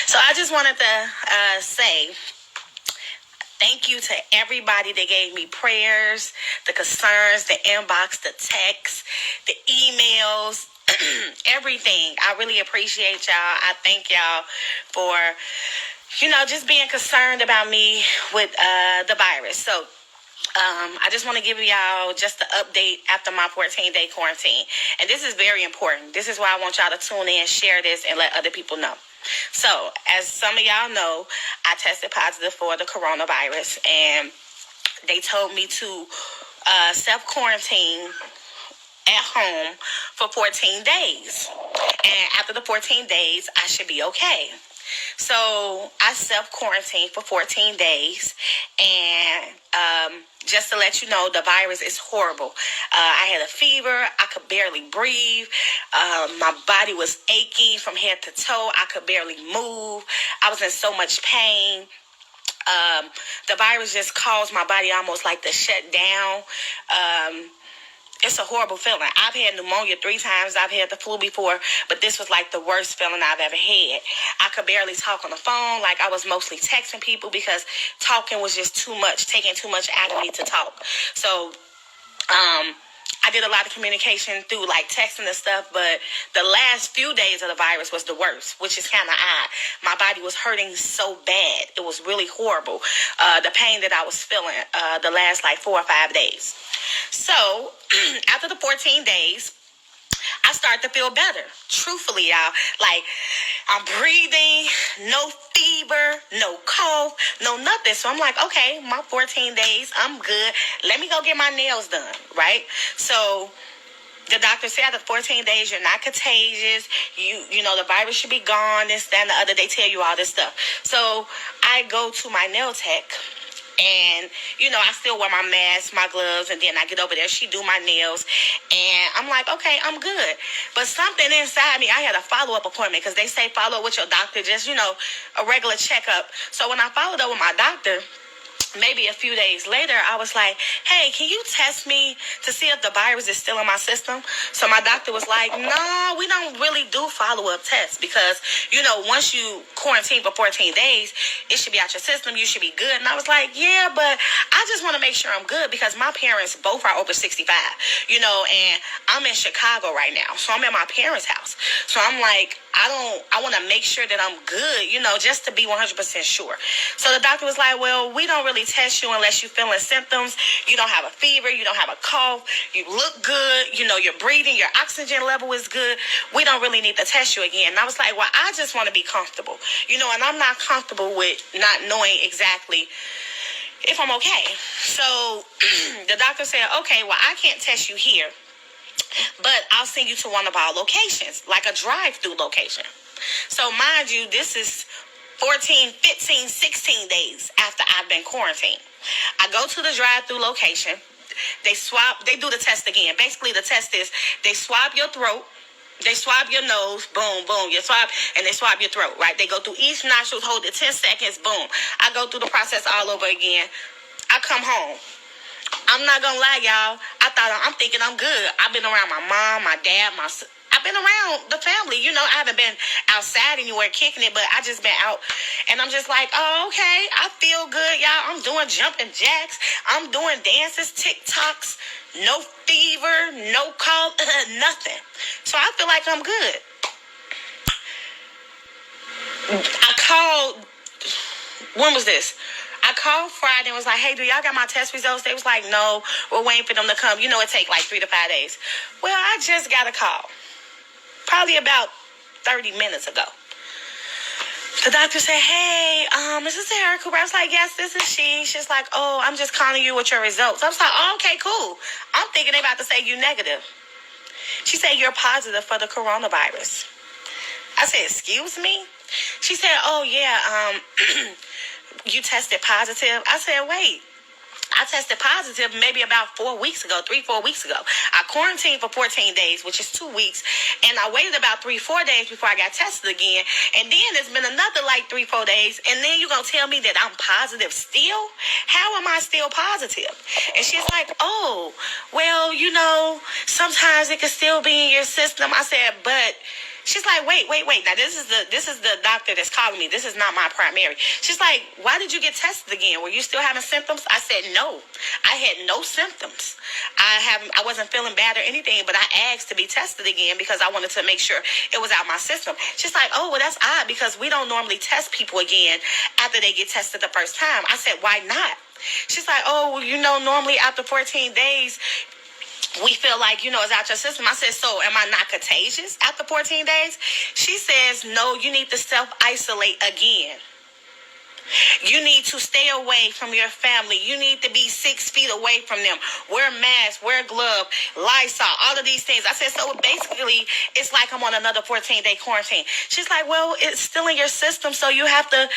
So I just wanted to say thank you to everybody that gave me prayers, the concerns, the inbox, the texts, the emails, everything. I really appreciate y'all. I thank y'all for, just being concerned about me with the virus. So I just want to give y'all just an update after my 14-day quarantine. And this is very important. This is why I want y'all to tune in, share this, and let other people know. So, as some of y'all know, I tested positive for the coronavirus, and they told me to self-quarantine at home for 14 days. And after the 14 days, I should be okay. So I self-quarantined for 14 days, and just to let you know, the virus is horrible. I had a fever. I could barely breathe. My body was aching from head to toe. I could barely move. I was in so much pain. The virus just caused my body almost like to shut down. It's a horrible feeling. I've had pneumonia 3 times. I've had the flu before, but this was like the worst feeling I've ever had. I could barely talk on the phone. Like, I was mostly texting people because talking was just too much, taking too much out of me to talk. So, I did a lot of communication through like texting and stuff, but the last few days of the virus was the worst, which is kind of odd. My body was hurting so bad. It was really horrible. The pain that I was feeling the last like 4 or 5 days. So after the 14 days, I started to feel better. Truthfully, y'all. Like, I'm breathing, no fever, no cough, no nothing. So I'm like, okay, my 14 days, I'm good. Let me go get my nails done, right? So the doctor said after 14 days, you're not contagious. You know, the virus should be gone, this, that, and the other. They tell you all this stuff. So I go to my nail tech. And, I still wear my mask, my gloves, and then I get over there. She do my nails. And I'm like, okay, I'm good. But something inside me, I had a follow-up appointment because they say follow up with your doctor, just, a regular checkup. So when I followed up with my doctor, maybe a few days later, I was like, hey, can you test me to see if the virus is still in my system? So my doctor was like, no, we don't really do follow-up tests because, once you quarantine for 14 days, it should be out your system. You should be good. And I was like, yeah, but I just want to make sure I'm good because my parents both are over 65, and I'm in Chicago right now. So I'm at my parents' house. So I'm like, I want to make sure that I'm good, just to be 100% sure. So the doctor was like, well, we don't really test you unless you're feeling symptoms. You don't have a fever. You don't have a cough. You look good. You're breathing. Your oxygen level is good. We don't really need to test you again. And I was like, well, I just want to be comfortable, and I'm not comfortable with not knowing exactly if I'm okay. So the doctor said, okay, well, I can't test you here, but I'll send you to one of our locations, like a drive-through location. So mind you, this is 14, 15, 16 days after I've been quarantined. I go to the drive-through location. They do the test again. Basically, the test is they swab your throat. They swab your nose, boom, boom, you swab, and they swab your throat, right? They go through each nostril, hold it 10 seconds, boom. I go through the process all over again. I come home. I'm not gonna lie, y'all. I'm thinking I'm good. I've been around my mom, my dad, I've been around the family. I haven't been outside anywhere kicking it, but I just been out. And I'm just like, oh, okay, I feel good, y'all. I'm doing jumping jacks. I'm doing dances, TikToks. No fever, no cough, nothing. So I feel like I'm good. I called, when was this? I called Friday and was like, hey, do y'all got my test results? They was like, no, we're waiting for them to come. It take like 3 to 5 days. Well, I just got a call. Probably about 30 minutes ago. The doctor said, hey, is this Sarah Cooper? I was like, yes, this is she. She's like, oh, I'm just calling you with your results. I was like, oh, okay, cool. I'm thinking they about to say you negative. She said, you're positive for the coronavirus. I said, excuse me? She said, oh, yeah, you tested positive. I said, wait. I tested positive maybe about 4 weeks ago, 3-4 weeks ago. I quarantined for 14 days, which is 2 weeks. And I waited about 3-4 days before I got tested again. And then it's been another like 3-4 days. And then you're going to tell me that I'm positive still? How am I still positive? And she's like, oh, well, sometimes it could still be in your system. I said, but She's like, wait. Now this is the doctor that's calling me. This is not my primary. She's like, why did you get tested again? Were you still having symptoms? I said no. I had no symptoms. I wasn't feeling bad or anything, but I asked to be tested again because I wanted to make sure it was out my system. She's like, oh, well, that's odd because we don't normally test people again after they get tested the first time. I said, why not? She's like, oh, well, normally after 14 days, we feel like, it's out your system. I said, so am I not contagious after 14 days? She says, no, you need to self-isolate again. You need to stay away from your family. You need to be 6 feet away from them. Wear masks, wear gloves, Lysol, all of these things. I said, so basically, it's like I'm on another 14-day quarantine. She's like, well, it's still in your system, so you have to,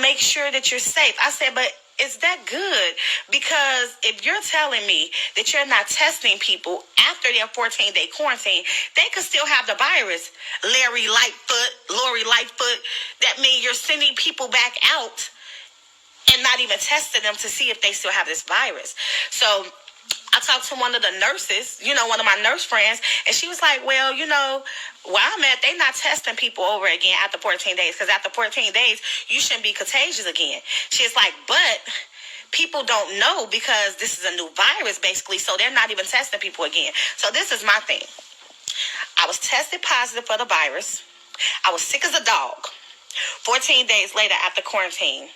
make sure that you're safe. I said, but is that good? Because if you're telling me that you're not testing people after their 14-day quarantine, they could still have the virus. Lori Lightfoot, that means you're sending people back out and not even testing them to see if they still have this virus. So I talked to one of the nurses, one of my nurse friends, and she was like, well, where I'm at, they not testing people over again after 14 days, because after 14 days, you shouldn't be contagious again. She's like, but people don't know because this is a new virus, basically, so they're not even testing people again. So this is my thing. I was tested positive for the virus. I was sick as a dog. 14 days later after quarantine,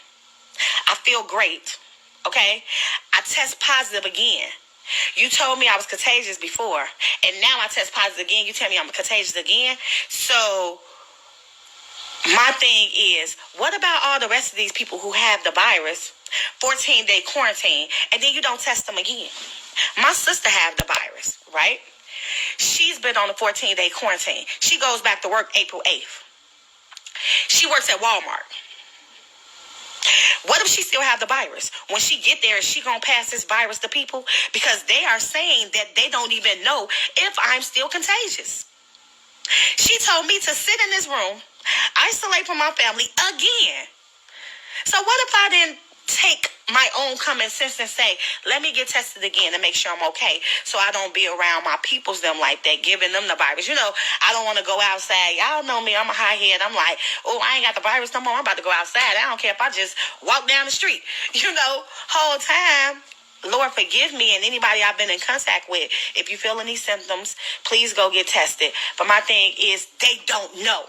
I feel great, okay? I test positive again. You told me I was contagious before, and now I test positive again. You tell me I'm contagious again. So my thing is, what about all the rest of these people who have the virus, 14-day quarantine, and then you don't test them again? My sister have the virus, right? She's been on a 14-day quarantine. She goes back to work April 8th. She works at Walmart. What if she still have the virus? When she get there, is she going to pass this virus to people? Because they are saying that they don't even know if I'm still contagious. She told me to sit in this room, isolate from my family again. So what if I didn't take my own common sense and say, let me get tested again to make sure I'm okay, so I don't be around my peoples them like that, giving them the virus. I don't want to go outside. Y'all know me, I'm a high head. I'm like, oh, I ain't got the virus no more. I'm about to go outside. I don't care if I just walk down the street. Whole time, Lord forgive me and anybody I've been in contact with. If you feel any symptoms, please go get tested. But my thing is, they don't know.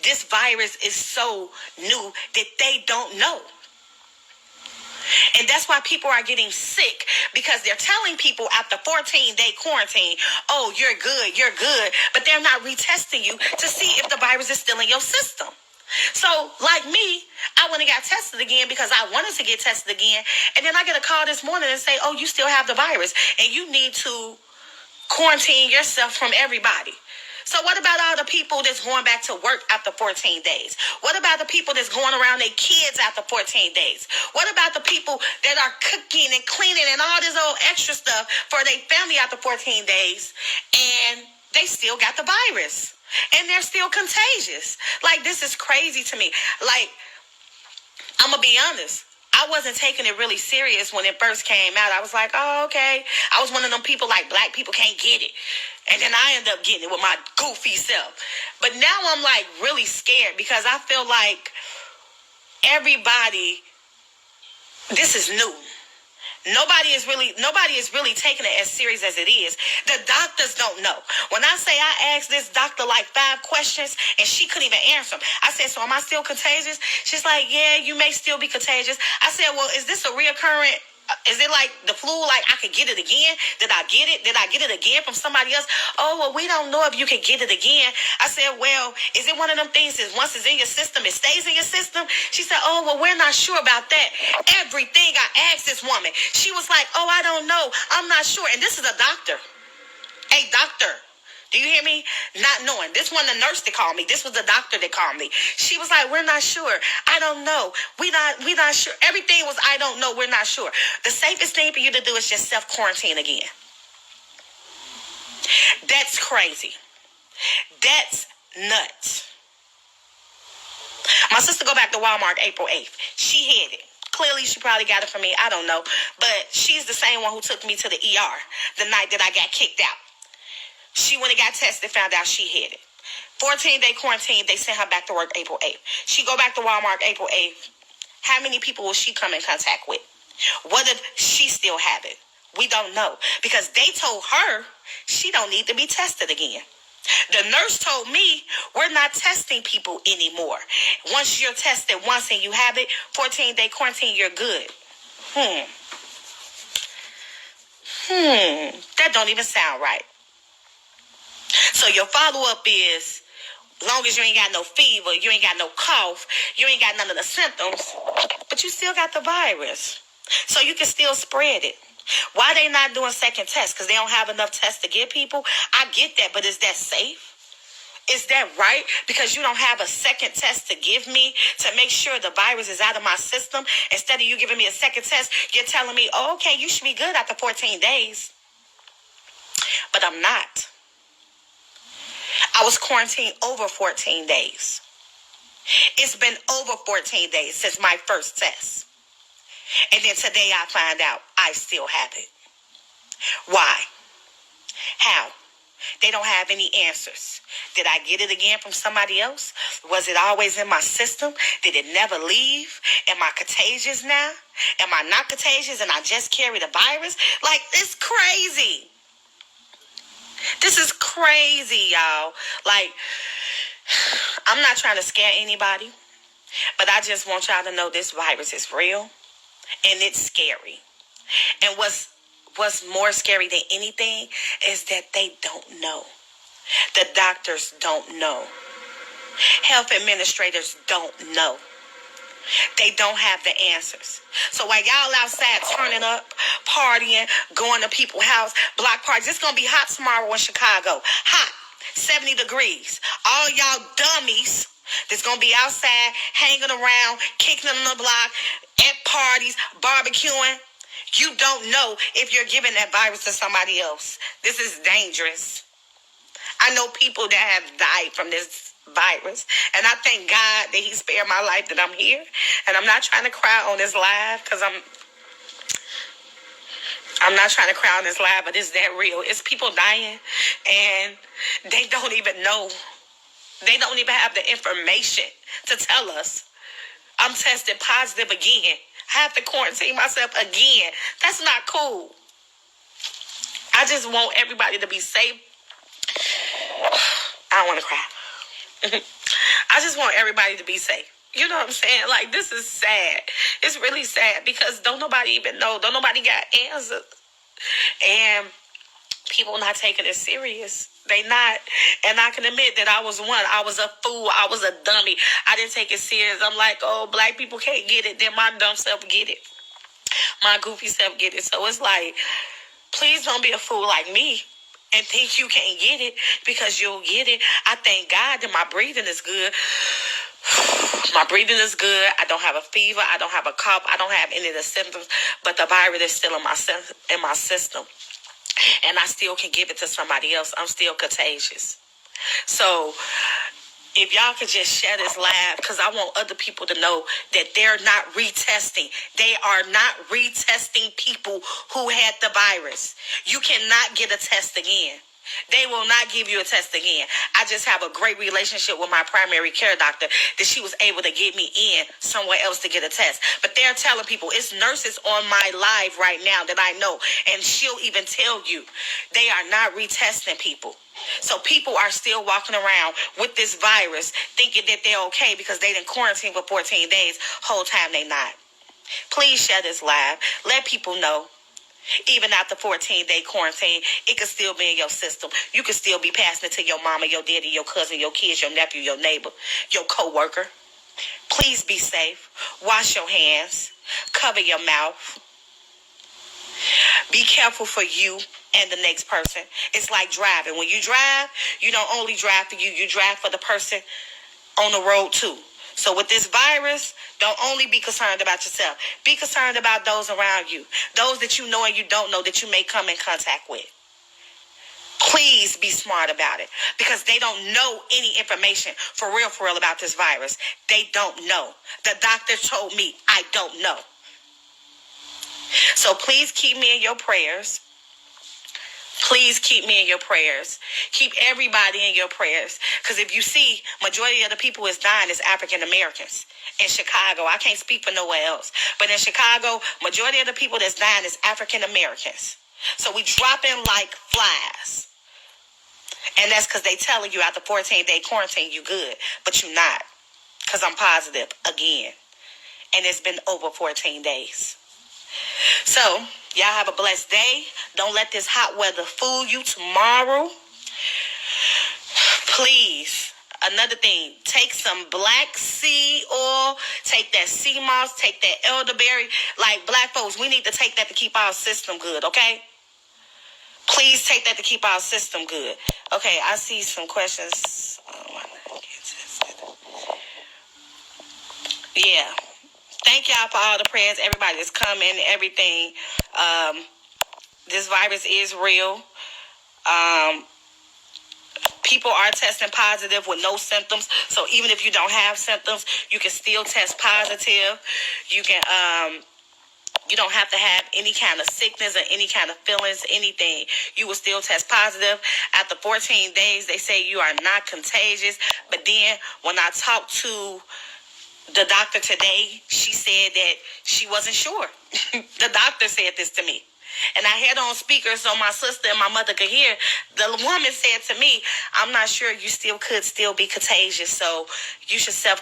This virus is so new that they don't know. And that's why people are getting sick, because they're telling people after 14-day quarantine, oh, you're good. But they're not retesting you to see if the virus is still in your system. So, like me, I went and got tested again because I wanted to get tested again. And then I get a call this morning and say, oh, you still have the virus and you need to quarantine yourself from everybody. So what about all the people that's going back to work after 14 days? What about the people that's going around their kids after 14 days? What about the people that are cooking and cleaning and all this old extra stuff for their family after 14 days and they still got the virus and they're still contagious? Like, this is crazy to me. Like, I'm going to be honest. I wasn't taking it really serious when it first came out. I was like, oh, okay. I was one of them people like black people can't get it. And then I end up getting it with my goofy self. But now I'm like really scared because I feel like everybody, this is new. Nobody is really taking it as serious as it is. The doctors don't know. When I say I asked this doctor like 5 questions and she couldn't even answer them. I said, so am I still contagious? She's like, yeah, you may still be contagious. I said, well, is this a reoccurring? Is it like the flu, like I could get it again? Did I get it? Did I get it again from somebody else? Oh, well, we don't know if you can get it again. I said, well, is it one of them things that once it's in your system, it stays in your system? She said, oh, well, we're not sure about that. Everything I asked this woman, she was like, oh, I don't know. I'm not sure. And this is a doctor. A doctor. Do you hear me? Not knowing. This wasn't a nurse that called me. This was the doctor that called me. She was like, we're not sure. I don't know. We not sure. Everything was, I don't know. We're not sure. The safest thing for you to do is just self-quarantine again. That's crazy. That's nuts. My sister go back to Walmart April 8th. She had it. Clearly, she probably got it from me. I don't know. But she's the same one who took me to the ER the night that I got kicked out. She went and got tested, found out she had it. 14-day quarantine, they sent her back to work April 8th. She go back to Walmart April 8th. How many people will she come in contact with? What if she still have it? We don't know. Because they told her she don't need to be tested again. The nurse told me we're not testing people anymore. Once you're tested once and you have it, 14-day quarantine, you're good. That don't even sound right. So your follow-up is, as long as you ain't got no fever, you ain't got no cough, you ain't got none of the symptoms, but you still got the virus. So you can still spread it. Why they not doing second tests? Because they don't have enough tests to give people? I get that, but is that safe? Is that right? Because you don't have a second test to give me to make sure the virus is out of my system. Instead of you giving me a second test, you're telling me, oh, okay, you should be good after 14 days. But I'm not. I was quarantined over 14 days. It's been over 14 days since my first test. And then today I find out I still have it. Why? How? They don't have any answers. Did I get it again from somebody else? Was it always in my system? Did it never leave? Am I contagious now? Am I not contagious and I just carry the virus? Like, it's crazy. This is crazy, y'all. Like, I'm not trying to scare anybody, but I just want y'all to know this virus is real and it's scary. And what's more scary than anything is that they don't know. The doctors don't know. Health administrators don't know. They don't have the answers. So while y'all outside turning up, partying, going to people's house, block parties, it's going to be hot tomorrow in Chicago. Hot. 70 degrees. All y'all dummies that's going to be outside, hanging around, kicking on the block, at parties, barbecuing. You don't know if you're giving that virus to somebody else. This is dangerous. I know people that have died from this virus, and I thank God that he spared my life, that I'm here. And I'm not trying to cry on this live, because I'm not trying to cry on this live, but it's that real. It's people dying, and they don't even know. They don't even have the information to tell us. I'm tested positive again. I have to quarantine myself again. That's not cool. I just want everybody to be safe. I don't want to cry. I just want everybody to be safe. You know what I'm saying? Like, this is sad. It's really sad because don't nobody even know. Don't nobody got answers. And people not taking it serious. They not. And I can admit that I was one. I was a fool. I was a dummy. I didn't take it serious. I'm like, oh, black people can't get it. Then my dumb self get it. My goofy self get it. So it's like, please don't be a fool like me and think you can't get it, because you'll get it. I thank God that my breathing is good. My breathing is good. I don't have a fever. I don't have a cough. I don't have any of the symptoms, but the virus is still in my system. And I still can give it to somebody else. I'm still contagious. So if y'all could just share this live, because I want other people to know that they're not retesting. They are not retesting people who had the virus. You cannot get a test again. They will not give you a test again. I just have a great relationship with my primary care doctor that she was able to get me in somewhere else to get a test. But they're telling people, it's nurses on my live right now that I know, and she'll even tell you they are not retesting people. So people are still walking around with this virus thinking that they're okay because they didn't quarantine for 14 days. Whole time they not. Please share this live. Let people know. Even after 14-day quarantine, it could still be in your system. You could still be passing it to your mama, your daddy, your cousin, your kids, your nephew, your neighbor, your co-worker. Please be safe. Wash your hands. Cover your mouth. Be careful for you and the next person. It's like driving. When you drive, you don't only drive for you. You drive for the person on the road too. So with this virus, don't only be concerned about yourself. Be concerned about those around you. Those that you know and you don't know that you may come in contact with. Please be smart about it, because they don't know any information for real about this virus. They don't know. The doctor told me I don't know. So please keep me in your prayers. Please keep me in your prayers. Keep everybody in your prayers. Because if you see, majority of the people is dying is African Americans. In Chicago, I can't speak for nowhere else. But in Chicago, majority of the people that's dying is African Americans. So we dropping like flies. And that's because they telling you after 14-day quarantine you good. But you not. Because I'm positive again. And it's been over 14 days. So, y'all have a blessed day. Don't let this hot weather fool you tomorrow. Please. Another thing, take some black seed oil, take that sea moss, take that elderberry. Like black folks, we need to take that to keep our system good, okay? Please take that to keep our system good. Okay, I see some questions. Yeah. Thank y'all for all the prayers. Everybody that's coming, everything. This virus is real. People are testing positive with no symptoms. So even if you don't have symptoms, you can still test positive. You can, you don't have to have any kind of sickness or any kind of feelings, anything. You will still test positive. After 14 days, they say you are not contagious. But then when I talked to the doctor today, she said that she wasn't sure. The doctor said this to me. And I had on speakers so my sister and my mother could hear. The woman said to me, I'm not sure you could still be contagious, so you should